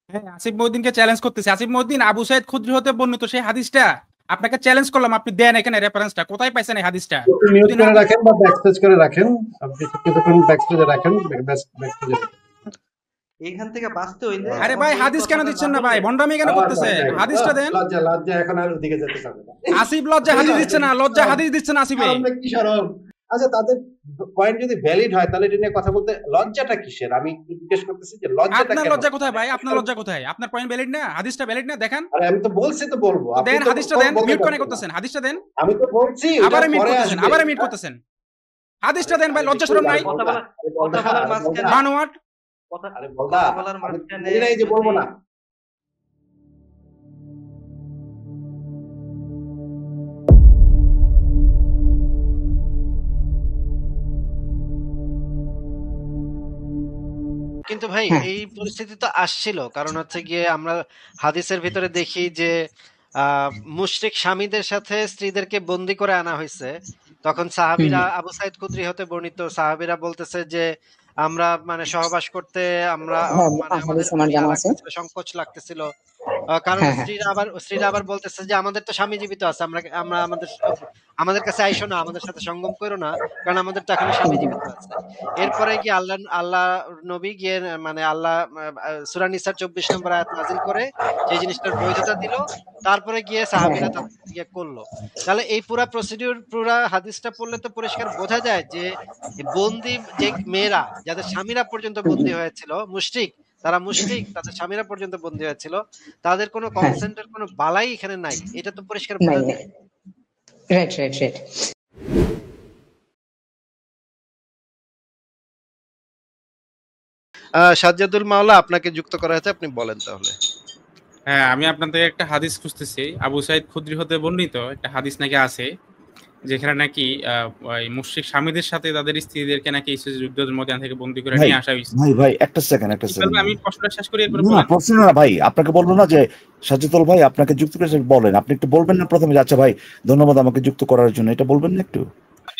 হ্যাঁ, আসিফ মহিউদ্দিনকে চ্যালেঞ্জ করতেছে। আসিফ মহিউদ্দিন আবু সাইদ খুদরি হতে বর্ণিত সেই হাদিসটা আপনাকে চ্যালেঞ্জ করলাম, আপনি দেন এখানে রেফারেন্সটা, কোথায় পাইছেন এই হাদিসটা? একটু মিউট যদি না করে দেন, রাখেন বা ব্যাকস্পেজ করে রাখেন, আপনি কিছুক্ষণ ব্যাকস্পেজে রাখেন, ব্যাকস্পেজে এইখান থেকে বাঁচতে হইলে আরে এখন ভাই এই হাদিস কেন কথাটা দিচ্ছেন না না ভাই, বললে ভন্ডামি কেন করতেছেন? হাদিসটা দেন। লজ্জা লজ্জা এখন আর ওদিকে যেতে চাবে না। আসিফ লজ্জা হাদিস দিচ্ছে না, লজ্জা হাদিস দিচ্ছে না আসিফে। শরম কি শরম? আচ্ছা, তাদের পয়েন্ট যদি ভ্যালিড হয় তাহলে এটা নিয়ে কথা বলতে লজ্জাটা কিসের? আমি জিজ্ঞেস করতেছি যে লজ্জাটা আপনার কেন? লজ্জা কোথায় ভাই? আপনার লজ্জা কোথায়? আপনার পয়েন্ট ভ্যালিড না, হাদিসটা ভ্যালিড না, দেখান। আরে আমি তো বলছি তো বলবো, তো আপনি দেন তো হাদিসটা দেন, বলতে মিউট কেন পারছেন না। করতেছেন? হাদিসটা দেন। আমি তো বলছি ওটা আবার মিউট পরে করতেছেন, আসবে। আবার মিউট করতেছেন। হাদিসটা দেন ভাই, লজ্জা শরম নাই? কথা বলার মাঝখানে মানওয়াট আরে বলদা, কথা বলার আমি মাঝখানে বলি নাই যে বলবো না। কিন্তু ভাই এই পরিস্থিতি তো আসছিল, কারণ হচ্ছে গিয়ে আমরা হাদিসের ভিতরে দেখি যে মুশরিক স্বামীদের সাথে স্ত্রীদেরকে বন্দি করে আনা হয়েছে। তখন সাহাবীরা, আবু সাইদ খুদরি হতে বর্ণিত, সাহাবীরা বলতেছে যে আমরা মানে সহবাস করতে আমরা মানে আমাদের ইয়া লাগতেছিল, সংকোচ লাগতেছিল। কারণ স্ত্রীরা আবার বলতেছে যে আমাদের তো স্বামী জীবিত আছে, আমরা আমরা আমাদের কাছে আইসো না, আমাদের সাথে সঙ্গম করো না, কারণ আমাদের তো এখনো স্বামী জীবিত আছে। এরপরে গিয়ে আল্লাহ নবী গিয়ে মানে আল্লাহ সূরা নিসার 24 নম্বর আয়াত নাজিল করে সেই জিনিসটার বৈধতা দিল। তারপরে গিয়ে সাহাবীরা ইয়ে করলো। তাহলে এই পুরা প্রসিডিউর, পুরা হাদিসটা পড়লে তো পরিষ্কার বোঝা যায় যে বন্দী যে মেয়েরা যাদের স্বামীরা পর্যন্ত বন্দী হয়েছিল, মুশরিক, তারা মুশরিক, তাদের স্বামীরা পর্যন্ত বন্দী হয়েছিল, তাদের কোনো কনসেন্টের কোনো বালাই এখানে নাই, এটা তো পরিষ্কার বোঝা যায়। Right right right. সাজ্জাদুল মাওলা, আপনাকে যুক্ত করা হয়েছে, আপনি বলেন তাহলে। হ্যাঁ, আমি আপনাদের একটা হাদিস খুঁজতেছি। আবু সাইদ খুদরি হতে বর্ণিত একটা হাদিস নাকি আছে, যেখানে নাকি ওই মুশরিক স্বামীদের সাথে তাদের স্ত্রীদেরকে নাকি যুদ্ধের ময়দান থেকে বন্দী করে নিয়ে আসা হয়েছে। ভাই একটা সেকেন্ড আমি প্রশ্নটা শেষ করি, এরপর না প্রশ্ন না ভাই, আপনাকে বলবো না যে সাজ্জাদুল ভাই আপনাকে যুক্ত করে বলেন, আপনি একটু বলবেন না প্রথমে যে আচ্ছা ভাই ধন্যবাদ আমাকে যুক্ত করার জন্য, এটা বলবেন না একটু?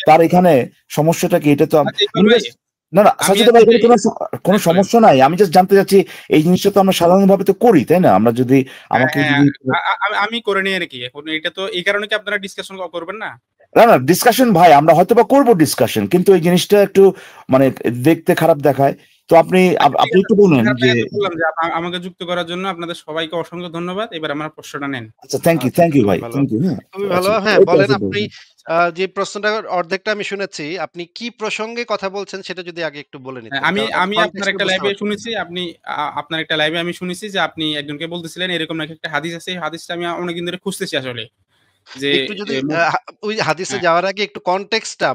তার এখানে সমস্যাটা কি? এটা তো না না সাজ্জাদুল ভাই, কোনো সমস্যা নাই, আমি জাস্ট জানতে চাচ্ছি এই জিনিসটা তো আমরা সাধারণভাবে তো করি, তাই না? আমরা যদি আমাকে আমি করে নিয়ে আর কি, এখন এটা তো এই কারণে কি আপনারা ডিসকাশন করবেন না? না না ডিসকাশন ভাই আমরা হয়তো বা করবো ডিসকাশন, কিন্তু এই জিনিসটা একটু মানে দেখতে খারাপ দেখায়। তো আপনি একটু বলেন যে আমাকে যুক্ত করার জন্য আপনাদের সবাইকে অসংখ্য ধন্যবাদ। এবার আমার প্রশ্নটা নেন। আচ্ছা থ্যাংক ইউ ভাই, থ্যাংক ইউ। খুবই ভালো। হ্যাঁ বলেন, আপনি যে প্রশ্নটা অর্ধেকটা আমি শুনেছি, আপনি কি প্রসঙ্গে কথা বলছেন সেটা যদি আগে একটু বলে নিতেন। আমি আপনার একটা লাইভে শুনেছি, আপনার একটা লাইভে আমি শুনেছি যে আপনি একজনকে বলতেছিলেন এরকম নাকি একটা হাদিস আছে, এই হাদিসটা আমি অনেকদিন ধরে খুঁজতেছি আসলে। যে একটু যদি ওই হাদিসে যাওয়ার আগে একটু কনটেক্সটটা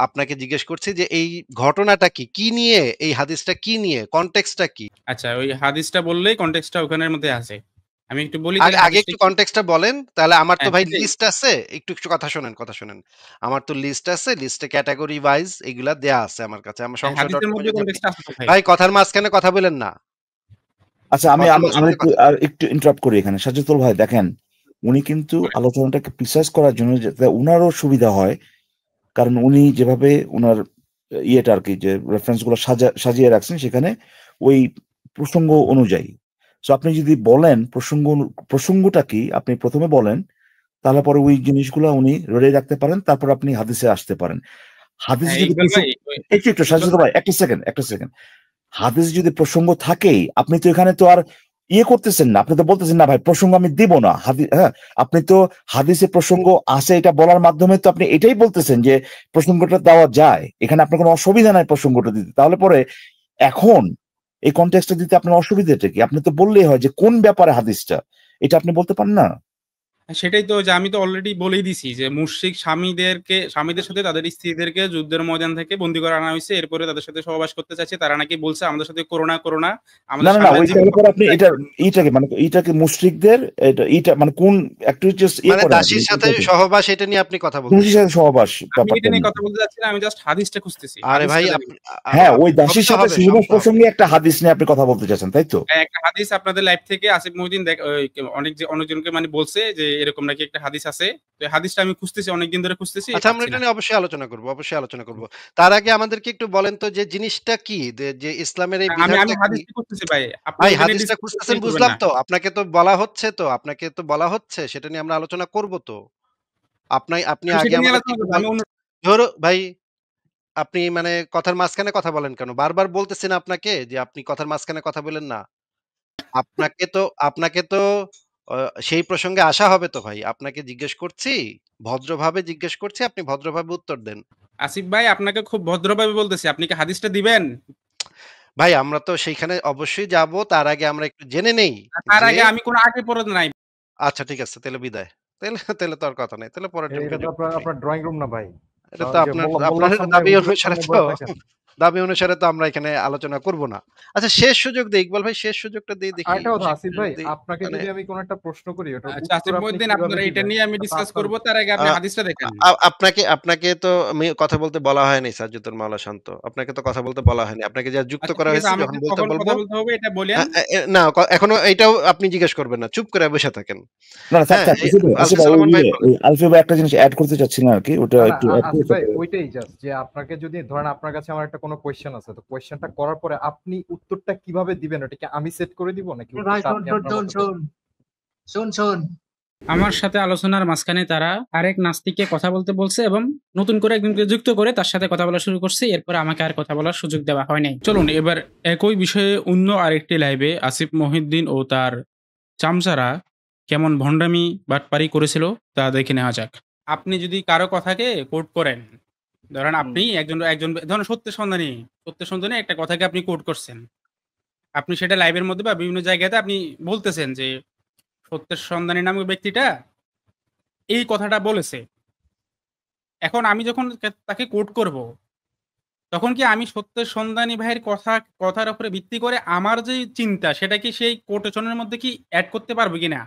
আপনাকে জিজ্ঞেস করছি যে এই ঘটনাটা কি নিয়ে, এই হাদিসটা কি নিয়ে, কনটেক্সটটা কি? আচ্ছা, ওই হাদিসটা বললেই কনটেক্সটটা ওখানের মধ্যে আছে। আমি একটু বলি, আগে একটু কনটেক্সটটা বলেন তাহলে। আমার তো ভাই লিস্ট আছে, একটু কথা শুনেন। আমার তো লিস্ট আছে, লিস্টে ক্যাটাগরি ওয়াইজ এগুলা দেয়া আছে আমার কাছে। আমার ভাই কথার মাঝখানে কথা বলেন না। আচ্ছা আমি একটু ইন্টারাপ্ট করি এখানে। সাজ্জাদুল ভাই দেখেন, উনি কিন্তু আলোচনাটাকে প্রিসাইজ করার জন্য যাতে উনারও সুবিধা হয়, কারণ উনি যেভাবে উনার ইয়েটা আর কি যে রেফারেন্স গুলো সাজিয়ে রাখছেন সেখানে ওই প্রসঙ্গ অনুযায়ী। সো আপনি যদি বলেন প্রসঙ্গটা কি আপনি প্রথমে বলেন, তাহলে পরে ওই জিনিসগুলো উনি রেডি রাখতে পারেন, তারপর আপনি হাদিসে আসতে পারেন। হাদিসে যদি একটু সাজ্জাদুল ভাই একটা সেকেন্ড, হাদিসে যদি প্রসঙ্গ থাকেই, আপনি তো এখানে তো আর ইয়ে করতেছেন না, আপনি তো বলতেছেন না ভাই প্রসঙ্গ আমি দিব না। হ্যাঁ, আপনি তো হাদিসে প্রসঙ্গ আছে এটা বলার মাধ্যমে তো আপনি এটাই বলতেছেন যে প্রসঙ্গটা দেওয়া যায়, এখানে আপনার কোনো অসুবিধা নাই প্রসঙ্গটা দিতে। তাহলে পরে এখন এই কনটেক্সটটা দিতে আপনার অসুবিধাটা কি? আপনি তো বললেই হয় যে কোন ব্যাপারে হাদিসটা, এটা আপনি বলতে পারেন না? সেটাই তো, যে আমি তো অলরেডি বলেই দিছি যে মুশরিক স্বামীদের সাথে তাদের স্ত্রীদেরকে যুদ্ধের ময়দান থেকে বন্দী করে আনা হয়েছে, এরপরে তাদের সাথে সহবাস করতে চাইছে, তারা নাকি বলছে আমাদের সাথে করোনা না না ওইটার আপনি এটাকে মুশরিকদের এটা মানে কোন একটু জাস্ট মানে দাসীর সাথে সহবাস, এটা নিয়ে আপনি কথা বলছেন? দাসীর সাথে সহবাস আমি এটা নিয়ে কথা বলতে যাচ্ছি না, আমি জাস্ট হাদিসটা খুঁজতেছি। আরে ভাই হ্যাঁ, ওই দাসীর সাথে সহবাস প্রসঙ্গে একটা হাদিস নিয়ে আপনি কথা বলতে চাচ্ছেন, তাই তো? একটা হাদিস আপনাদের লাইভ থেকে আসিফ মহিউদ্দিন অনেকজনকে মানে বলছে যে এরকম নাকি একটা হাদিস আছে। তো এই হাদিসটা আমি খুঁজতেছি, অনেকদিন ধরে খুঁজতেছি, আচ্ছা, আমরা পাচ্ছি এটা না। নিয়ে অবশ্যই আলোচনা করব, অবশ্যই আলোচনা করব। তার আগে আমাদেরকে একটু বলেন তো যে জিনিসটা কি? যে ইসলামের এই আমি বিধানটা কি? হাদিসটা খুঁজতেছি ভাই। আপনি ভাই ওইটা নিয়ে হাদিসটা ডিসকাস করতে খুঁজতেছেন দেরি করবেন বুঝলাম না। তো। আপনাকে তো বলা হচ্ছে, সেটা নিয়ে আমরা আলোচনা করব তো। আপনি আমি আগে সেটা নিয়ে আমাদেরকে আলোচনা একটু করব। বল আমি অন্য ধরো ভাই, আপনি মানে কথার মাঝখানে কথা বলেন কেন? বারবার বলতেছি না আপনাকে যে আপনি কথার মাঝখানে কথা বলেন না। আপনাকে তো আ সেই প্রসঙ্গে আসা হবে তো ভাই। আপনাকে জিজ্ঞেস করছি, ভদ্রভাবে জিজ্ঞেস করছি, আপনি ভদ্রভাবে উত্তর দেন। আসিফ ভাই, আপনাকে খুব ভদ্রভাবে বলতেছি। আপনি কি হাদিসটা দিবেন? ভাই আমরা তো সেইখানে অবশ্যই যাবো। তার আগে আমরা একটু জেনে নেই তার যে আগে আমি কোনো আগে পরে নাই। আচ্ছা ঠিক আছে, তাইলে বিদায়। তাইলে তো আর কথা নাই। তাইলে পরের জনকে এটা তো যোগ আপনার করি। আপনার ড্রয়িং রুম না ভাই। এটা তো যে আপনার বলার সামনে দাবি হুজুরের অনুসারে সামনে তো বসে থাকেন। আমরা এখানে আলোচনা করব না। আচ্ছা, শেষ সুযোগ দেই ইকবাল ভাই, শেষ সুযোগটা দিয়ে দেখি। আরেকটা কথা শেষ আসিফ সুযোগ ভাই, দেই আপনাকে মানে যদি আমি কোনো একটা প্রশ্ন করি ওটার আচ্ছা, উত্তর আসিফ আপনি মহিউদ্দিন, কিভাবে আপনারা এটা দিবেন? নিয়ে আমি এটা তো ডিসকাস আপনার করব। তার আগে আ আপনি হাদিসটা দেখেন। আপনাকে তো আমি কথা বলতে বলা হয়নি সাজ্জাদুল মাওলা শান্ত। আপনাকে তো কথা বলতে বলা হয়নি। আপনাকে যা যুক্ত আচ্ছা, করা ঠিক আছে, হয়েছে যখন আমাকে বলতে কখন বলবো কথা বলতে হবে এটা বলেন। না এখনো এইটাও আপনি জিজ্ঞেস করবেন না। চুপ করে বসে থাকেন। না না, থাক হ্যাঁ, থাক, আলফি আসিফ ভাই, সালামান ভাই বলেন। ওই আলফি ভাই একটা জিনিস অ্যাড করতে চাচ্ছিলেন আর কি, ওটা না, না, একটু অ্যাড করে আসিফ ভাই ওইটাই জাস্ট যে আপনাকে যদি ধরেন আপনার কাছে আমার একটা কোনো কোয়েশ্চেন আছে, তো কোয়েশ্চেনটা করার পরে আপনি উত্তরটা কিভাবে দিবেন ওটা কি আমি সেট করে দিব নাকি ভাই উত্তরটা শোন আপনি শোন আপনার শোন মতো শোন শোন শোন আমার সাথে আলোচনার মাঝখানে তারা আরেক নাস্তিককে কথা বলতে বলছে এবং নতুন করে একজনকে যুক্ত করে তার সাথে কথা বলা শুরু করছে। এরপর আমাকে আর কথা বলার সুযোগ দেওয়া হয় নাই। চলুন এবার একই বিষয়ে অন্য আরেকটি লাইভে আসিফ মহিউদ্দিন ও তার চামচারা কেমন ভণ্ডামি বাটপারি করেছিল তা দেখে নেওয়া যাক। আপনি যদি কারো কথাকে কোট করেন, ধরেন আপনি একজন একজন ধরেন সত্যের সন্ধানী একটা কথাকে আপনি কোট করছেন। আপনি সেটা লাইভের মধ্যে বা বিভিন্ন জায়গাতে আপনি বলতেছেন যে সত্যের সন্ধানী নামক ব্যক্তিটা এই কথাটা বলেছে। এখন আমি যখন তাকে কোট করব, তখন কি আমি সত্যের সন্ধানী ভাইয়ের কথার উপরে ভিত্তি করে আমার যে চিন্তা সেটা কি সেই কোটেশনের মধ্যে কি অ্যাড করতে পারবো কিনা?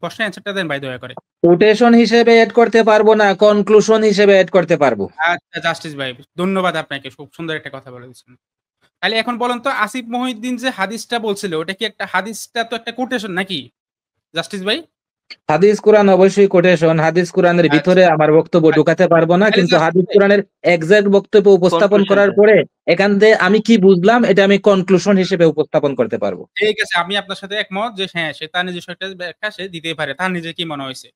প্রশ্নের অ্যান্সারটা দেন ভাই দয়া করে। কোটেশন হিসেবে এড করতে পারবো না, কনক্লুশন হিসেবে এড করতে পারবো। আচ্ছা, জাস্টিস ভাই, ধন্যবাদ আপনাকে। খুব সুন্দর একটা কথা বলে দিচ্ছেন। তাহলে এখন বলেন তো, আসিফ মহিউদ্দিন যে হাদিসটা বলছিল ওটা কি একটা হাদিসটা তো একটা কোটেশন নাকি জাস্টিস ভাই? হাদিস কোরআন অবশ্যই কোটেশন। হাদিস কোরআনের আচ্ছা, ভিতরে আমার বক্তব্য আচ্ছা। ঢুকাতে পারবো না, তাহলে কিন্তু জাস্টিস হাদিস ভাই, কোরআনের এক্সাক্ট বক্তব্য উপস্থাপন কনক্লুশনটা করার পরে এখান থেকে আমি কি বুঝলাম এটা আমি কনক্লুশন হিসেবে উপস্থাপন করতে পারবো। ঠিক আছে, আমি আপনার সাথে একমত যে হ্যাঁ, সে তার নিজস্ব একটা ব্যাখ্যা সে দিতেই পারে। তার নিজে কি মনে হয়েছে।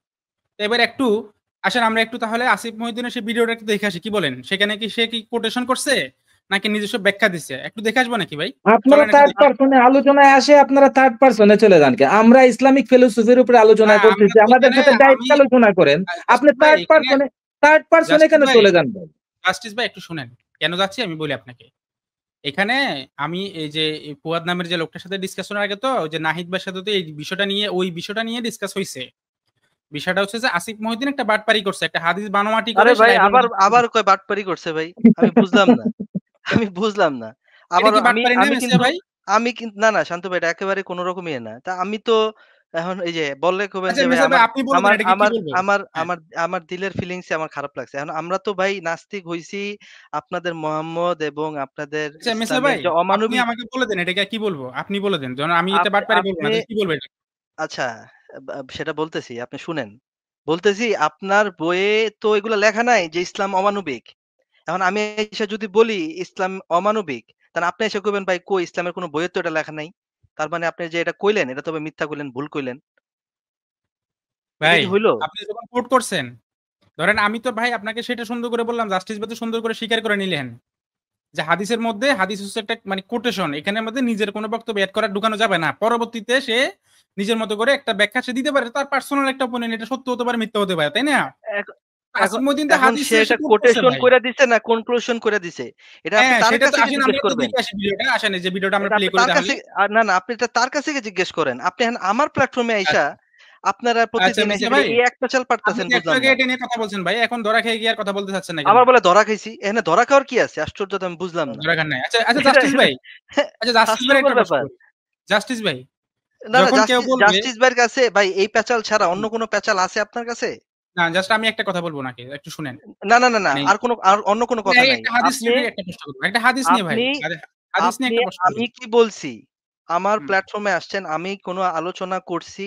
তো এবার একটু আসেন আমরা একটু তাহলে আসিফ মহিউদ্দিনের সেই ভিডিওটা একটু দেখে আসি। কি বলেন? সেখানে কি সে কি কোটেশন করছে নাকি নিজস্ব ব্যাখ্যা দিছে? একটু দেখে আসবো নাকি ভাই? আপনারা চলেন একটু থার্ড দেখে। পারসনে আলোচনায় আসে, আপনারা থার্ড পারসনে চলে যান কে? আমরা ইসলামিক ফিলোসফির উপরে আলোচনা আমরা করতেছি, তো আমাদের এখানে সাথে আমি ডাইরেক্ট আলোচনা করেন। আপনি জাস্টিস ভাই এখানে থার্ড পারসনে জাস্টিস কেন ভাই চলে যান ভাই? জাস্টিস ভাই একটু শুনেন। কেন যাচ্ছি আমি বলি আপনাকে। এখানে আমি এই যে এই ফুয়াদ নামের যে লোকটার সাথে ডিসকাশনের আগে তো ওই যে নাহিদ ভাইয়ের সাথে তো এই বিষয়টা নিয়ে ডিসকাস হইছে। বিষয়টা হচ্ছে যে আসিফ মহিউদ্দিন একটা বাটপারি করছে, একটা হাদিস বানোয়াটি করে আরে সে ভাই, লাইভের আবার মধ্যে আবার কয় বাটপারি করছে ভাই? আমি বুঝলাম না। আমি বুঝলাম না। এটা আবার কি আমি বাটপারি না আমি মেসিয়া কিন্তু ভাই? না, না শান্ত ভাই, এটা একেবারে কোন রকমই না। তা আমি তো এখন এই যে বললে কবেন আচ্ছা যে ভাই মেসিয়া ভাই, আমার আপনি বলে দেন আমার এটাকে কি আমার বলবো? আমার হ্যাঁ, আমার আমার দিলের ফিলিংস এ আমার খারাপ লাগছে। এখন আমরা তো ভাই নাস্তিক হইছি আপনাদের মোহাম্মদ এবং আপনাদের আচ্ছা মেসিয়া ইসলামের ভাই, যে আপনি অমানবিক আমাকে বলে দেন এটাকে কি বলবো? আপনি বলে দেন। যখন আমি এটা আপনি বাটপারি বলবো না, আপনি তাহলে কি বলবো এটা? আচ্ছা, সেটা বলতেছি, আপনি শুনেন। বলতেছি আপনার বইয়ে তো এগুলা লেখা নাই যে ইসলাম অমানবিক। এখন আমি এসে যদি বলি ইসলাম অমানবিক, তাহলে আপনি এসে কইবেন ভাই কই ইসলামের কোন বইয়ে তো এটা লেখা নাই। তার মানে আপনি যে এটা কইলেন এটা তবে মিথ্যা কইলেন, ভুল কইলেন। এটা ভাই কি হইলো? আপনি যখন কোট করছেন, ধরেন আমি তো ভাই আপনাকে সেটা সুন্দর করে বললাম, জাস্টিস ভাই তো সুন্দর করে স্বীকার করে নিলেন যে হাদিসের মধ্যে হাদিস হচ্ছে একটা মানে কোটেশন, এখানের মধ্যে নিজের কোনো বক্তব্য এড করা ঢুকানো যাবে না। পরবর্তীতে সে নিজের মতো করে একটা ব্যাখ্যা সে দিতে পারে, তার পার্সোনাল একটা ওপিনিয়ন, এটা সত্য হতে পারে মিথ্যা হতে পারে, তাই না? এখ এখন আসিফ মহিউদ্দিন তো এখন হাদিসে সে এসে এটা কোট করছে কোটেশন ভাই। কইরা দিছে না কনক্লুশন কইরা দিছে? এটা আপনি হ্যাঁ, তার সেটা তো কাছে গিয়ে আসেন জিজ্ঞেস আমরা একটু করবেন। দেখে আসি ভিডিওটা। আসেন এই যে ভিডিওটা আমরা এটা প্লে আপনি করি তার তাহলে। কাছে না, না, আপনি এটা তার কাছে গিয়ে জিজ্ঞেস করেন। আপনি এখন আমার প্ল্যাটফর্মে আইসা আচ্ছা, আপনারা আচ্ছা প্রতিদিন আইসা মিসা খালি ভাই, এই একটা চাল আপনি পারতেছেন তো একটু বুঝলাম আগে না। এটা নিয়ে কথা বলছেন ভাই। এখন ধরা খেয়ে গিয়ে আর কথা বলতে চাচ্ছেন না কেন? আবার বলে ধরা খাইছি। এখানে ধরা খাওয়ার কি আছে? আশ্চর্য তো আমি বুঝলাম না। ধরা খান নাই। আচ্ছা, আচ্ছা এটা জাস্টিস এটা ভাই, আচ্ছা জাস্টিস ভাইয়ের হাস্যকর একটা প্রশ্ন ব্যাপার। করি। জাস্টিস ভাই, না, না, যখন কেউ বলবে জাস্টিস ভাইয়ের কাছে ভাই এই প্যাচাল ছাড়া অন্য কোন প্যাচাল আছে আপনার কাছে? না, জাস্ট আমি একটা কথা বলবো নাকি? একটু শুনেন। না, না, না, না। মানে আর অন্য কোন কথা এই নাই। একটা হাদিস আপনি রিলেটেড একটা প্রশ্ন করব। একটা হাদিস নিয়ে ভাই। আপনি হাদিস নিয়ে আপনি একটা প্রশ্ন আমি করি। কি বলছি? আমার হুম। প্ল্যাটফর্মে আসছেন। আমি কোন আলোচনা করছি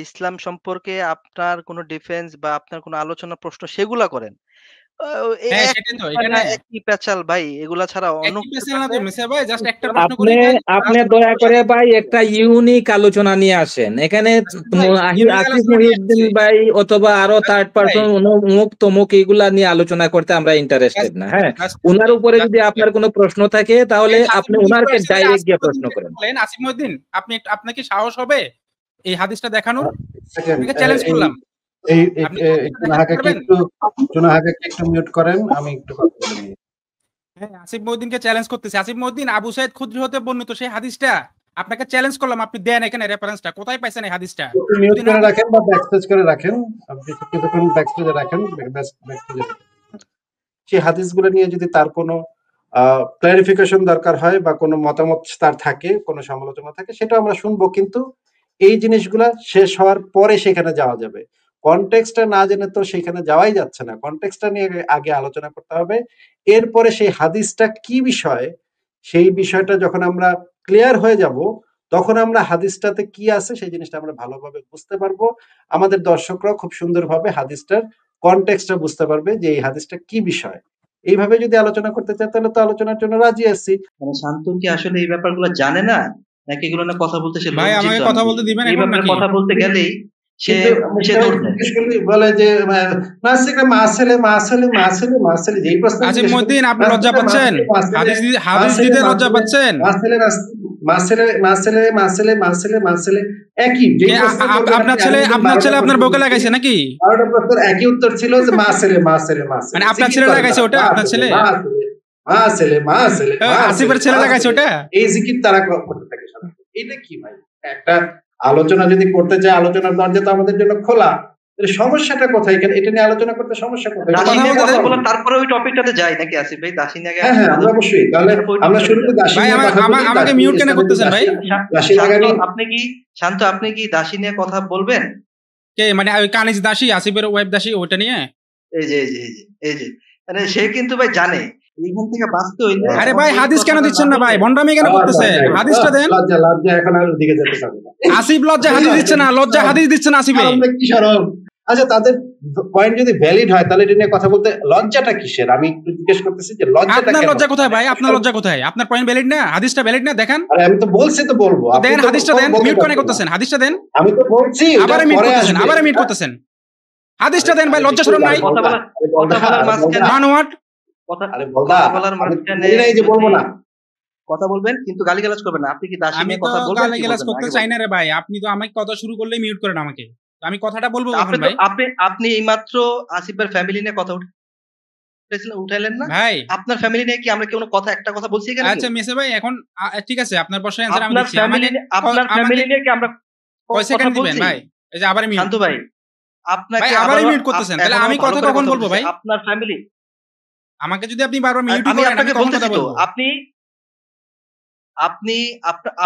ইসলাম সম্পর্কে আপনার কোনো ডিফেন্স বা আপনার কোনো আলোচনা প্রশ্ন সেগুলা করেন। হ্যাঁ একই সেটাই তো, এটা প্যারা না একই প্যাচাল ভাই, এগুলা ছাড়া অন্য একই কিছু পেছাল না তো থাকলে মেসে ভাই, জাস্ট একটা ইসলাম প্রশ্ন আপনি করি ভাই, আপনি জাস্ট দয়া করে ভাই একটা ইউনিক আলোচনা নিয়ে আসেন এখানে। ভাই ইউনিক আসিফ আলোচনা নিয়ে মহিউদ্দিন আসছি ভাই অথবা আরো থার্ড ভাই, পার্সন মুখ তমুক এগুলা নিয়ে আলোচনা করতে আমরা ইন্টারেস্টেড না। হ্যাঁ, ওনার উপরে যদি আপনার কোনো প্রশ্ন থাকে তাহলে আপনি ওনারকে ডাইরেক্ট গিয়ে প্রশ্ন করেন। আসিফ মহিউদ্দিন, আপনার কি সাহস হবে এই হাদিসটা দেখানোর? সেকেন্ড আপনাকে চ্যালেঞ্জ করলাম, আপনি কি হাদিসটা দেখাতে পারবেন? জুনাহাকে একটু মিউট করেন, আমি একটু কথা বলে নিই। হ্যাঁ আসিফ মহিউদ্দিনকে চ্যালেঞ্জ করতেছি। আসিফ মহিউদ্দিন আবু সাইদ খুদরি হতে বর্ণিত সেই হাদিসটা আপনাকে চ্যালেঞ্জ করলাম, আপনি দেন এখানে রেফারেন্সটা, কোথায় পাইছেন এই হাদিসটা? একটু মিউট যদি না করে রাখেন বা ব্যাকস্টেজ করে রাখেন, আপনি কিছুক্ষণ ব্যাকস্টেজে রাখেন, ব্যাকস্টেজে সেই হাদিসগুলো নিয়ে যদি তার কোনো ক্লারিফিকেশন দরকার হয় বা কোনো মতামত তার থাকে, কোনো সমালোচনা থাকে, সেটা আমরা শুনবো, কিন্তু এই জিনিসগুলা শেষ হওয়ার পরে সেখানে যাওয়া যাবে। কনটেক্সটটা না জেনে তো সেখানে যাওয়াই যাচ্ছে না, কনটেক্সটটা নিয়ে আগে আলোচনা করতে হবে, এরপরে সেই হাদিসটা কি বিষয়, সেই বিষয়টা যখন আমরা ক্লিয়ার হয়ে যাব তখন আমরা হাদিসটাতে কি আছে সেই জিনিসটা আমরা ভালোভাবে বুঝতে পারবো। আমাদের দর্শকরাও খুব সুন্দরভাবে হাদিসটার কনটেক্সটটা বুঝতে পারবে যে এই হাদিসটা কি বিষয়। এইভাবে যদি আলোচনা করতে চায় তাহলে তো আলোচনার জন্য রাজি আছি। মানে শান্ত কি আসলে এই ব্যাপারগুলো জানে না, নাকি এগুলো না কথা বলতে সে ভাই লজ্জিত? আমাকে কথা বলতে দিবেন এই এখন ব্যাপারে নাকি? কথা বলতে গেলেই সে সে দৌড় দেয়। বলে যে নাসিকা মাসেলে মাসেলে মাসেলে মাসেলে যেই প্রশ্ন আসিফ মহিউদ্দিন আপনি লজ্জা পাচ্ছেন? হাদিস দিতে লজ্জা পাচ্ছেন? মাসেলে মাসেলে মাসেলে মাসেলে মাসেলে মাসেলে একই যেই প্রশ্ন আপনার ছেলে আপনার বউকে লাগাইছে নাকি? 12টা প্রশ্নের একই উত্তর ছিল যে মাসেলে মাসেলে মাসেলে, মানে আপনার ছেলে লাগাইছে ওটা? আপনার ছেলে মাসেলে মাসেলে আসিফের ছেলে লাগাইছে ওটা? এই জিকির তারা করতে থাকে সাধারণত। এটা কি ভাই, একটা আলোচনা যদি করতে চায় আলোচনার দরজা তো আমাদের জন্য খোলা, সমস্যাটা কোথায়? এখানে এটা নিয়ে আলোচনা করতে সমস্যা কোথায়? তারপরে ওই টপিকটাতে যাই নাকি আসিফ ভাই? দাসিনী আগে, হ্যাঁ অবশ্যই, তাহলে আমরা শুরুতে দাসিনী কথা বলি। আমাকে মিউট কেন করতেছেন ভাই? আপনি কি দাসী নিয়ে কথা বলবেন? কে মানে ওই কানিজ দাসী, আসিফের ওয়েব দাসী, ওটা নিয়ে? এই যে মানে সে কিন্তু ভাই জানে এইখান থেকে বাঁচতে হইলে। আরে ভাই হাদিস কেন দিচ্ছেন না ভাই? ভন্ডামি কেন করতেছেন? হাদিসটা দেন। লজ্জা এখন আর ওদিকে যেতে চাবে না। আসিফ লজ্জা হাদিস দিচ্ছে না, লজ্জা হাদিস দিচ্ছে না আসিফ। কি শরম? আচ্ছা তাদের পয়েন্ট যদি ভ্যালিড হয় তাহলে এটা নিয়ে কথা বলতে লজ্জাটা কিসের? আমি একটু জিজ্ঞেস করতেছি যে লজ্জাটা আপনার লজ্জা কোথায় ভাই? আপনার লজ্জা কোথায়? আপনার পয়েন্ট ভ্যালিড না, হাদিসটা ভ্যালিড না, দেখেন। আরে আমি তো বলছি তো বলবো, দেন হাদিসটা দেন। মিউট কেন করতেছেন? হাদিসটা দেন। আমি তো বলছি আবার মিউট করতেছেন, আবার মিউট করতেছেন। হাদিসটা দেন ভাই, লজ্জা শরম নাই? কথা বলার মাঝখানে মানওয়াট আরে বলদা, বলার মাঝখানে এই যে বলবো না, কথা বলবেন কিন্তু গালিগালাজ করবেন না। আপনি কি দাসী নিয়ে কথা বলবেন? আমি তো গালিগালাজ করতে চাই না রে ভাই, আপনি তো আমাকে কথা শুরু করলেই মিউট করেন আমাকে। আমি কথাটা বলবো কখন ভাই? আপনি এইমাত্র আসিফের ফ্যামিলি নিয়ে কথা উঠাইলেন না ভাই? আপনার ফ্যামিলি নিয়ে কি আমরা কোনো কথা একটা কথা বলছি এখানে? আচ্ছা মেসে ভাই এখন ঠিক আছে, আপনার প্রশ্নের অ্যানসার আমি দিচ্ছি। আপনার ফ্যামিলি নিয়ে কি আমরা কয় সেকেন্ড দিবেন ভাই? এই যে আবার মিউট। শান্ত ভাই আপনাকে আবার মিউট করতেছেন, তাহলে আমি কথা কখন বলবো ভাই? আপনার ফ্যামিলি আমাকে যদি আপনি বারবার মিউট আমি করেন আপনাকে আমি কখন কথা বলতেছি তো বলবো?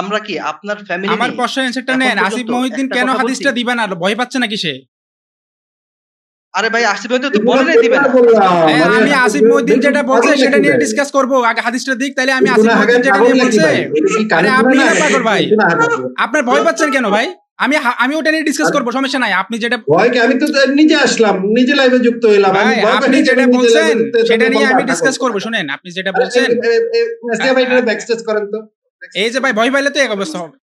আমরা কি আপনার ফ্যামিলি? আমার প্রশ্নের অ্যানসারটা নেন। আসিফ মহিউদ্দিন কেন হাদিসটা দিবেন না? ভয় পাচ্ছে না কিসে? আরে ভাই আসিফ মহিউদ্দিন তো বলে নাই দিবেন। আমি আসিফ মহিউদ্দিন যেটা বলছে সেটা নিয়ে ডিসকাস করব। আগে হাদিসটা দিক, তাহলে আমি আসিফ মহিউদ্দিন যেটা নিয়ে বলছে। আরে আপনি না পাগল ভাই, আপনার ভয় পাচ্ছেন কেন ভাই? আমি ওটা নিয়ে ডিসকাস করব, সমস্যা নাই। আপনি যেটা ভয়কে আমি তো নিজে আসলাম, নিজে লাইভে যুক্ত হইলাম। আপনি যেটা বলছেন সেটা নিয়ে আমি ডিসকাস করব। শুনেন, আপনি যেটা বলছেন ব্যাকস্টেজ করেন তো। এই যে ভাই ভয় পাইলে তো এক অবস্থা হবে।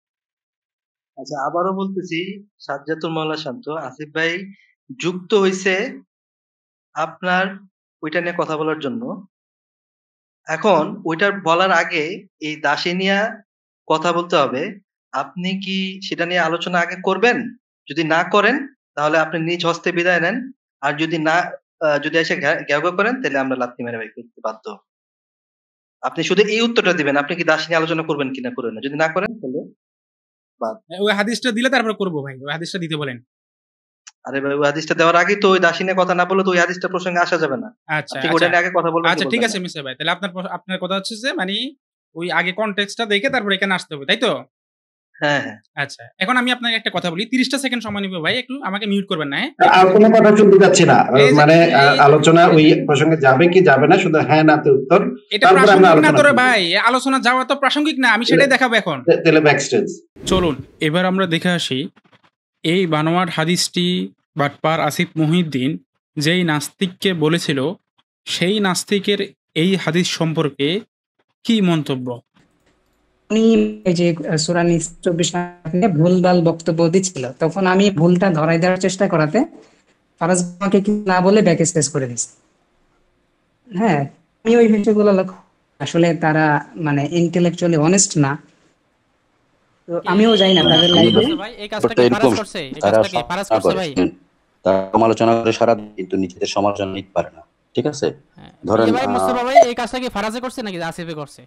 আচ্ছা আবারও বলতেছি, সাজ্জাতুল মাওলা শান্ত, আসিফ ভাই যুক্ত হইছে আপনার ওইটা নিয়ে কথা বলার জন্য। এখন ওইটার বলার আগে এই দাসী নিয়ে কথা বলতে হবে। আপনি কি সেটা নিয়ে আলোচনা আগে করবেন? যদি না করেন তাহলে আপনি নিজ হস্তে বিদায় নেন। আর যদি এসে ঘেউ করেন তাহলে আমরা লাথি মেরে বাই করতে বাধ্য। আপনি শুধু এই উত্তরটা দিবেন, আপনি কি দাসী নিয়ে আলোচনা করবেন কিনা করবেন না। যদি না করেন তাহলে ওই হাদিসটা দিলে তারপর করব ভাই। ওই হাদিসটা দিতে বলেন। আরে ভাই ওই হাদিসটা দেওয়ার আগে তো ওই দাসী নিয়ে কথা না বললে তো ওই হাদিসটা প্রসঙ্গে আসা যাবে না। আচ্ছা আপনি ওটা নিয়ে আগে কথা বলবেন। আচ্ছা ঠিক আছে মিস্টার ভাই, তাহলে আপনার কথা হচ্ছে যে মানে ওই আগে কনটেক্সটটা দেখে তারপর এখানে আসতে হবে, তাই তো? হ্যাঁ। আচ্ছা এখন আমি আপনাকে একটা কথা বলি, 30টা সেকেন্ড সময় নিব ভাই, একটু আমাকে মিউট করবেন না। আর কোনো কথা শুনতে যাচ্ছি না, মানে আলোচনা ওই প্রসঙ্গে যাবে কি যাবে না শুধু হ্যাঁ নাতে উত্তর। এটা প্রাসঙ্গিক না তোরে ভাই, আলোচনা যাওয়া তো প্রাসঙ্গিক না, আমি সেটাই দেখাবো এখন। তাহলে ব্যাকস্টেজ চলুন এবার আমরা দেখে আসি এই বানোয়াট হাদিসটি বাটপার আসিফ মহিউদ্দিন যেই নাস্তিককে বলেছিল, সেই নাস্তিকের এই হাদিস সম্পর্কে কি মন্তব্য? উনি এই যে সূরা নিস 24 নম্বরে ভুলভাল বক্তব্য দিচ্ছিল, তখন আমি ভুলটা ধরাই দেওয়ার চেষ্টা করাতে ফারাজ আমাকে কি না বলে ব্যাক স্পেস করে দিচ্ছে। হ্যাঁ, আমি ওই বিষয়গুলো লক্ষ্য, আসলে তারা মানে ইন্টেলেকচুয়ালি অনেস্ট না। তো আমিও যাই না তাদের লাইফে। ভাই এই কাজটা কি ফারাজ করছে? এই কাজটা কি ফারাজ করছে ভাই? তারা সমালোচনা করে সারা, কিন্তু নিজেদের সমালোচনা নিতে পারে না। ঠিক আছে, ধরেন ভাই মুস্তাফা ভাই এই কাজটা কি ফারাজে করছে নাকি আসিফে করছে?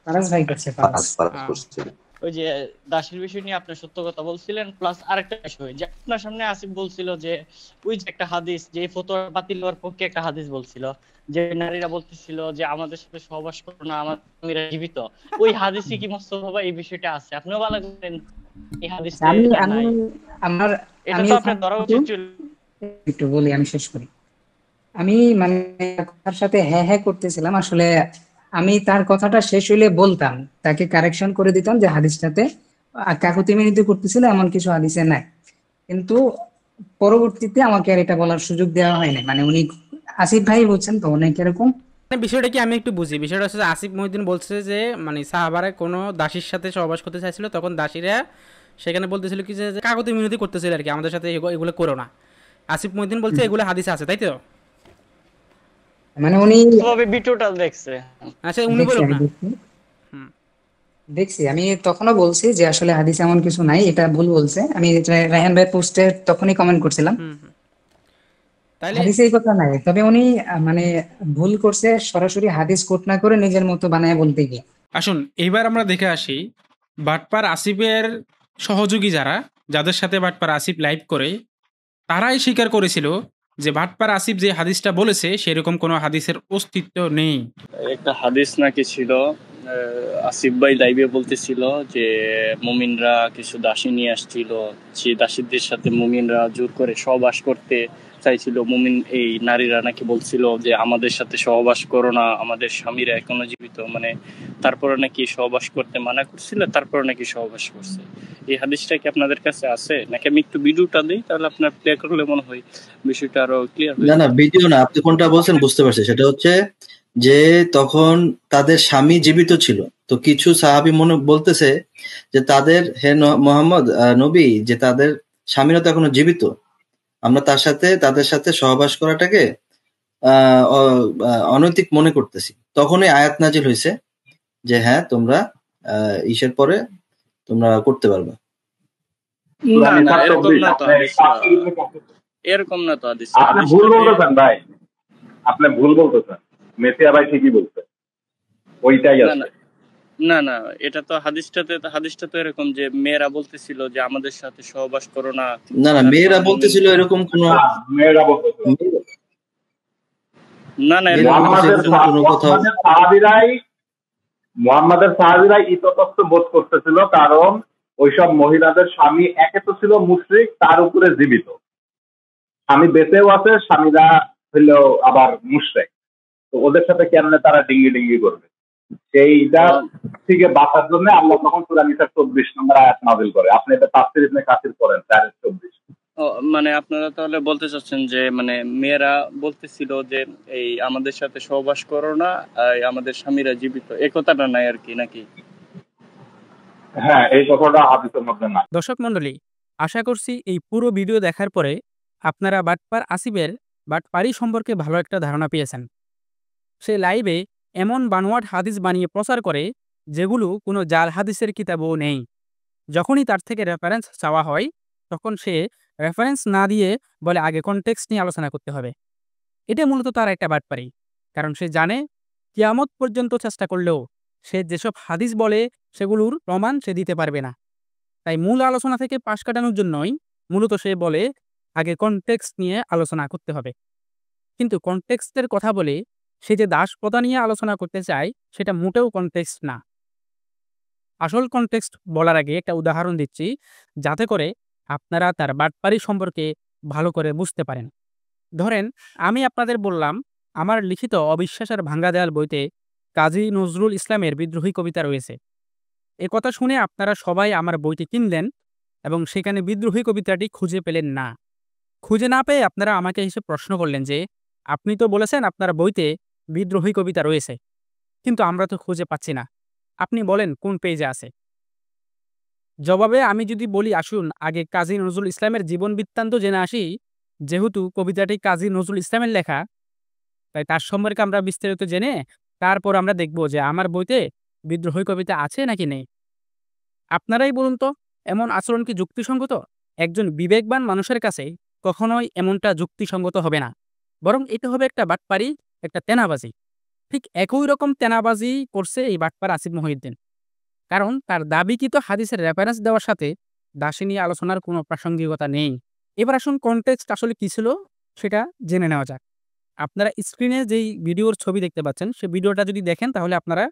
ফারাজ ভাই করছে। ফারাজ করছে। ওই যে দাসের বিষয় নিয়ে আপনি সত্য কথা বলছিলেন, প্লাস আরেকটা বিষয় যে আপনার সামনে আসিফ বলছিল যে ওই যে একটা হাদিস, যে ফতোয়া বাতিল হওয়ার পক্ষে একটা হাদিস বলছিল, যে নারীরা বলতেছিল যে আমাদের সাথে সহবাস করো না, আমার স্বামীরা জীবিত। ওই হাদিসে কি মোস্তফা ভাই এই বিষয়টা আছে? আপনিও ভালো করেন এই হাদিসটা নাই, আমার এটা তো আপনার ধরা উচিত ছিল। একটু বলি, আমি শেষ করি। আমি মানে তার সাথে হ্যাঁ হ্যাঁ করতেছিলাম, আসলে আমি তার কথাটা শেষ হইলে বলতাম, তাকে কারেকশন করে দিতাম যে হাদিসটাতে কাকুতি মিনতি করতেছিল এমন কিছু হাদিসে নাই, কিন্তু পরবর্তীতে আমাকে আর এটা বলার সুযোগ দেওয়া হয় না। মানে উনি আসিফ ভাই বলছেন তো অনেক এরকম। বিষয়টা কি আমি একটু বুঝি। বিষয়টা হচ্ছে আসিফ মহিউদ্দিন বলছে যে মানে সাহাবারা কোনো দাসীর সাথে সহবাস করতে চাইছিল, তখন দাসীরা সেখানে বলতেছিল কি যে কাকুতি মিনতি করতেছিল আর কি, আমাদের সাথে এগুলো করো না। আসিফ মহিউদ্দিন বলছে এগুলো হাদিসে আছে, তাই তো? মানে উনি ভিডিওটা দেখছে। আচ্ছা উনি বলুন না। দেখছি, আমি তখনও বলছি যে আসলে হাদিসে এমন কিছু নাই, এটা ভুল বলছে। আমি রায়হান ভাই পোস্টে তখনই কমেন্ট করছিলাম হাদিসে এই কথা নাই, তবে উনি মানে ভুল করছে, সরাসরি হাদিস কোট না করে নিজের মতো বানায় বলতে গিয়ে। আসুন এইবার আমরা দেখে আসি বাটপার আসিফের সহযোগী যারা, যাদের সাথে বাটপার আসিফ লাইভ করে, তারাই স্বীকার করেছিল যে বাটপার আসিফ যে হাদিসটা বলেছে সেরকম কোনো হাদিসের অস্তিত্ব নেই। একটা হাদিস নাকি ছিল, আসিফ ভাই লাইভে বলতেছিল যে মুমিনরা কিছু দাসী নিয়ে আসছিল, সেই দাসীদের সাথে মুমিনরা জোর করে সহবাস করতে চাইছিল। মুমিন এই নারীরা নাকি বলছিল যে আমাদের সাথে সহবাস করো না, আমাদের স্বামীরা এখনো জীবিত, মানে তারপরে নাকি সহবাস করতে মানা করছিল, তারপরে নাকি সহবাস করছে। এই হাদিসটা কি আপনাদের কাছে আছে নাকি? আমি একটু ভিডিওটা দিই, তাহলে আপনার প্লে করলে মনে হয় বিষয়টা আরো ক্লিয়ার হবে। না না, ভিডিও না, আপনি কোনটা বলছেন বুঝতে পারছি। সেটা হচ্ছে যে তখন তাদের স্বামী জীবিত ছিল, তো কিছু সাহাবী মনে বলতেছে যে তাদের হে মোহাম্মদ নবী, যে তাদের স্বামীরা তো এখনো জীবিত, আমরা তাদের সাথে সহবাস করাটাকে অনৈতিক মনে করতেছি। তখনই আয়াত নাজিল হয়েছে যে হ্যাঁ তোমরা ঈশের পরে তোমরা করতে পারবে। এরকম না তো হাদিস। আপনি ভুল বলতেছেন ভাই, আপনি ভুল বলতেছেন। মেসিয়া ভাই ঠিকই বলছে, ওইটাই আছে। না না, এটা তো হাদিসটা তো এরকম যে মেয়েরা বলতেছিল যে আমাদের সাথে সহবাস করো না। না না, মেয়েরা বলতেছিল এরকম কোন, মেয়েরা বলতেছিল না না, মুহাম্মাদের সাহাবীরাই ইতস্তত বোধ করতেছিল, কারণ ওইসব মহিলাদের স্বামী একে তো ছিল মুশরিক, তার উপরে জীবিত, স্বামী বেঁচেও আছে, স্বামীরা হইলেও আবার মুশরিক, তো ওদের সাথে কেমনে তারা ডিঙ্গি ডিঙ্গি করবে, সেইটা থেকে বাঁচার জন্য আল্লাহ তখন সূরা নিসা 24 নম্বর আয়াত নাযিল করে। আপনি এটা তাফসীর ইবনে কাসির পড়েন 4:24। মানে আপনারা তাহলে বলতে চাচ্ছেন যে মানে মেয়েরা বলতেছিল যে এই আমাদের সাথে সহবাস করো না, আমাদের স্বামীরা জীবিত, এই কথাটা নাই আর কি, নাকি? হ্যাঁ, এই কথাটা হাদিসের মধ্যে না। দর্শক মণ্ডলী, আশা করছি এই পুরো ভিডিও দেখার পরে আপনারা বাটপার আসিফের বাটপারি সম্পর্কে ভালো একটা ধারণা পেয়েছেন। সে লাইভে এমন বানোয়াট হাদিস বানিয়ে প্রচার করে যেগুলো কোনো জাল হাদিসের কিতাবও নেই। যখনই তার থেকে রেফারেন্স চাওয়া হয় তখন সে রেফারেন্স না দিয়ে বলে আগে কনটেক্সট নিয়ে আলোচনা করতে হবে। এটা মূলত তার একটা বাটপারি, কারণ সে জানে কিয়ামত পর্যন্ত চেষ্টা করলেও সে যেসব হাদিস বলে সেগুলোর প্রমাণ সে দিতে পারবে না। তাই মূল আলোচনা থেকে পাশ কাটানোর জন্যই মূলত সে বলে আগে কনটেক্সট নিয়ে আলোচনা করতে হবে। কিন্তু কনটেক্সটের কথা বলে সে যে দাস প্রথা নিয়ে আলোচনা করতে চায় সেটা মোটেও কনটেক্সট না। আসল কনটেক্সট বলার আগে একটা উদাহরণ দিচ্ছি, যাতে করে আপনারা তার বাটপারি সম্পর্কে ভালো করে বুঝতে পারেন। ধরেন আমি আপনাদের বললাম আমার লিখিত অবিশ্বাসের ভাঙ্গা দেয়াল বইতে কাজী নজরুল ইসলামের বিদ্রোহী কবিতা রয়েছে। এ কথা শুনে আপনারা সবাই আমার বইটি কিনলেন এবং সেখানে বিদ্রোহী কবিতাটি খুঁজে পেলেন না। খুঁজে না পেয়ে আপনারা আমাকে এসে প্রশ্ন করলেন যে, আপনি তো বলেছেন আপনার বইতে বিদ্রোহী কবিতা রয়েছে, কিন্তু আমরা তো খুঁজে পাচ্ছি না। আপনি বলেন কোন পেজে আছে? জবাবে আমি যদি বলি, আসুন আগে কাজী নজরুল ইসলামের জীবন বৃত্তান্ত জেনে আসি। যেহেতু কবিতাটি কাজী নজরুল ইসলামের লেখা, তাই তার সম্পর্কে আমরা বিস্তারিত জেনে তারপর আমরা দেখব যে আমার বইতে বিদ্রোহী কবিতা আছে নাকি নেই। আপনারাই বলুন তো, এমন আচরণ কি যুক্তিসঙ্গত? একজন বিবেকবান মানুষের কাছে কখনোই এমনটা যুক্তিসঙ্গত হবে না, বরং এটা হবে একটা বাটপারি, একটা তেনাবাজি। ঠিক একই রকম তেনাবাজি করছে এই বাটপার আসিফ মহিউদ্দিন। কারণ তার দাবিকৃত হাদিসের রেফারেন্স দেওয়ার সাথে দাসী নিয়ে আলোচনার কোনো প্রাসঙ্গিকতা নেই। এবার আসুন কনটেক্সট আসলে কি ছিল সেটা জেনে নেওয়া যাক। আপনারা স্ক্রিনে যেই ভিডিওর ছবি দেখতে পাচ্ছেন, সেই ভিডিওটা যদি দেখেন তাহলে আপনারা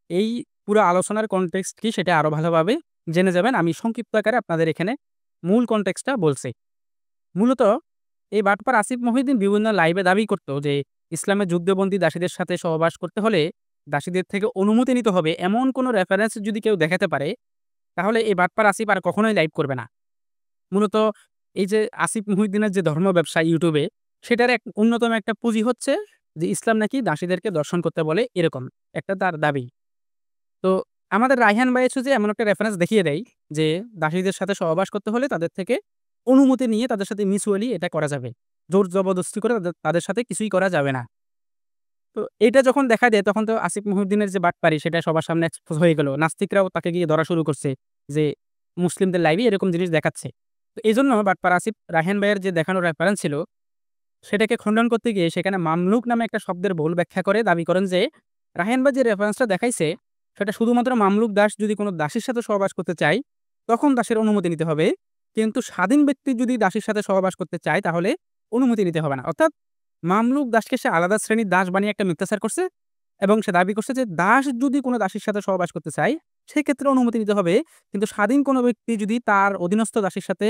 এই পুরো আলোচনার কনটেক্সট কি সেটা আরো ভালোভাবে জেনে যাবেন। আমি সংক্ষিপ্ত আকারে আপনাদের এখানে মূল কনটেক্সটটা বলছি। মূলত এই বাটপার আসিফ মহিউদ্দিন বিভিন্ন লাইভে দাবি করত যে ইসলামের যুদ্ধবন্দী দাসীদের সাথে সহবাস করতে হলে দাসীদের থেকে অনুমতি নিতে হবে, এমন কোনো রেফারেন্স যদি কেউ দেখাতে পারে তাহলে এই বাটপার আসিফ আর কখনোই লাইভ করবে না। মূলত এই যে আসিফ মহিউদ্দিনের যে ধর্ম ব্যবসা ইউটিউবে, সেটার এক অন্যতম একটা পুঁজি হচ্ছে যে ইসলাম নাকি দাসীদেরকে দর্শন করতে বলে, এরকম একটা তার দাবি। তো আমাদের রায়হান ভাই হচ্ছে যে এমন একটা রেফারেন্স দেখিয়ে দেয় যে দাসীদের সাথে সহবাস করতে হলে তাদের থেকে অনুমতি নিয়ে তাদের সাথে মিউচুয়ালি এটা করা যাবে, জোর জবরদস্তি করে তাদের সাথে কিছুই করা যাবে না। তো এটা যখন দেখা দেয় তখন তো আসিফ মহিউদ্দিনের যে বাটপারি সেটা সবার সামনে এক্সপোজ হয়ে গেল। নাস্তিকরাও তাকে গিয়ে ধরা শুরু করছে যে মুসলিমদের লাইভে এরকম জিনিস দেখাচ্ছে। তো এই জন্য বাটপার আসিফ রায়হান ভাইয়ের যে দেখানো রেফারেন্স ছিল সেটাকে খণ্ডন করতে গিয়ে সেখানে মামলুক নামে একটা শব্দের ভুল ব্যাখ্যা করে দাবি করেন যে রায়হান ভাই যে রেফারেন্সটা দেখাইছে সেটা শুধুমাত্র মামলুক দাস যদি কোনো দাসীর সাথে সহবাস করতে চায় তখন দাসের অনুমতি নিতে হবে, কিন্তু স্বাধীন ব্যক্তি যদি দাসীর সাথে সহবাস করতে চায় তাহলে অনুমতি নিতে হবে না। অর্থাৎ মামলুক দাসকে সে আলাদা শ্রেণীর দাস বানিয়ে একটা মিথ্যাচার করছে এবং সে দাবি করছে যে দাস যদি কোনো দাসীর সাথে সহবাস করতে চায় সেক্ষেত্রে অনুমতি নিতে হবে, কিন্তু স্বাধীন কোনো ব্যক্তি যদি তার অধীনস্থ দাসীর সাথে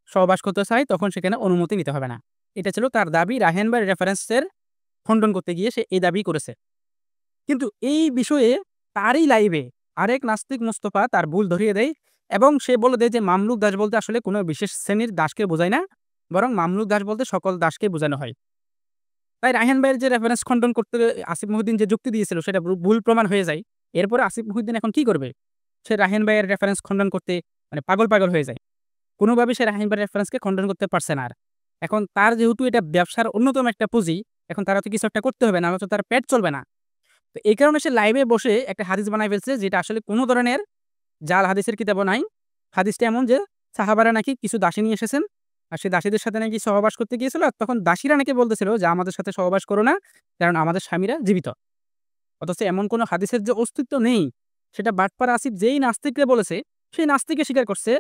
সহবাস করতে চায় তখন সেখানে অনুমতি নিতে হবে না। এটা ছিল তার দাবি। রায়হান ভাইয়ের রেফারেন্সের খণ্ডন করতে গিয়ে সে এই দাবি করেছে। কিন্তু এই বিষয়ে তারই লাইভে আরেক নাস্তিক মোস্তফা তার ভুল ধরিয়ে দেয় এবং সে বলে দেয় যে মামলুক দাস বলতে আসলে কোনো বিশেষ শ্রেণীর দাসকে বোঝায় না, বরং মামলুক দাস বলতে সকল দাসকে বোঝানো হয়। তাই রায়হান ভাইয়ের যে রেফারেন্স খণ্ডন করতে আসিফ মহিউদ্দিন যে যুক্তি দিয়েছিল সেটা ভুল প্রমাণ হয়ে যায়। এরপরে আসিফ মহিউদ্দিন এখন কি করবে? সে রায়হান ভাইয়ের রেফারেন্স খণ্ডন করতে পাগল হয়ে যায়। কোনোভাবে সে রায়হান ভাইয়ের রেফারেন্সকে খণ্ডন করতে পারছে না। আর এখন তার যেহেতু এটা ব্যবসার অন্যতম একটা পুঁজি, এখন তারা তো কিছু একটা করতে হবে, না হলে তো তার পেট চলবে না। তো এই কারণে সে লাইভে বসে একটা হাদিস বানায় ফেলছে যেটা আসলে কোনো ধরনের জাল হাদিসের কিতাবও নাই। হাদিসটা এমন যে সাহাবারা নাকি কিছু দাসী নিয়ে এসেছেন আর সেই দাসীদের সাথে নাকি সহবাস করতে গিয়েছিল, আর তখন দাসীরা নাকি বলতেছিল যে আমাদের সাথে সহবাস করো না কারণ আমাদের স্বামীরা জীবিত। অথচ এমন কোনো হাদিসের যে অস্তিত্ব নেই সেটা বাটপার আসিফ যেই নাস্তিককে বলেছে সেই নাস্তিককে স্বীকার করছে,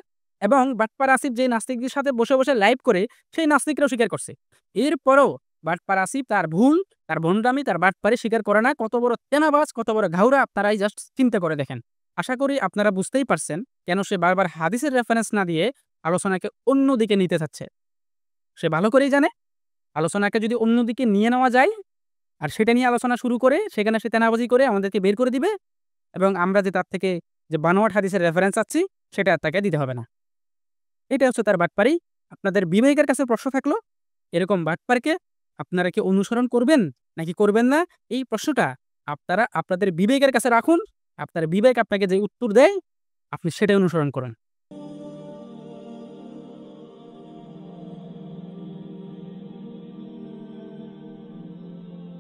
এবং বাটপার আসিফ যেই নাস্তিকদের সাথে বসে বসে লাইভ করে সেই নাস্তিকরাও স্বীকার করছে। এরপরও বাটপার আসিফ তার ভুল, তার ভণ্ডামি, তার বাটপারি স্বীকার করে না। কত বড় তেনাবাজ, কত বড় ঘাউরা আপনারাই জাস্ট চিন্তা করে দেখেন। আশা করি আপনারা বুঝতেই পারছেন কেন সে বারবার হাদিসের রেফারেন্স না দিয়ে আলোচনাকে অন্যদিকে নিতে চাচ্ছে। সে ভালো করেই জানে আলোচনাকে যদি অন্যদিকে নিয়ে নেওয়া যায় আর সেটা নিয়ে আলোচনা শুরু করে সেখানে সে তেনাবাজি করে আমাদেরকে বের করে দিবে এবং আমরা যে তার থেকে যে বানোয়াট হাদিসের রেফারেন্স চাচ্ছি সেটা তাকে দিতে হবে না। এটা হচ্ছে তার বাটপারি। আপনাদের বিবেকের কাছে প্রশ্ন থাকলো, এরকম বাটপারকে আপনারা কি অনুসরণ করবেন নাকি করবেন না? এই প্রশ্নটা আপনারা আপনাদের বিবেকের কাছে রাখুন। আপনার বিবেক আপনাকে যে উত্তর দেয় আপনি সেটাই অনুসরণ করুন।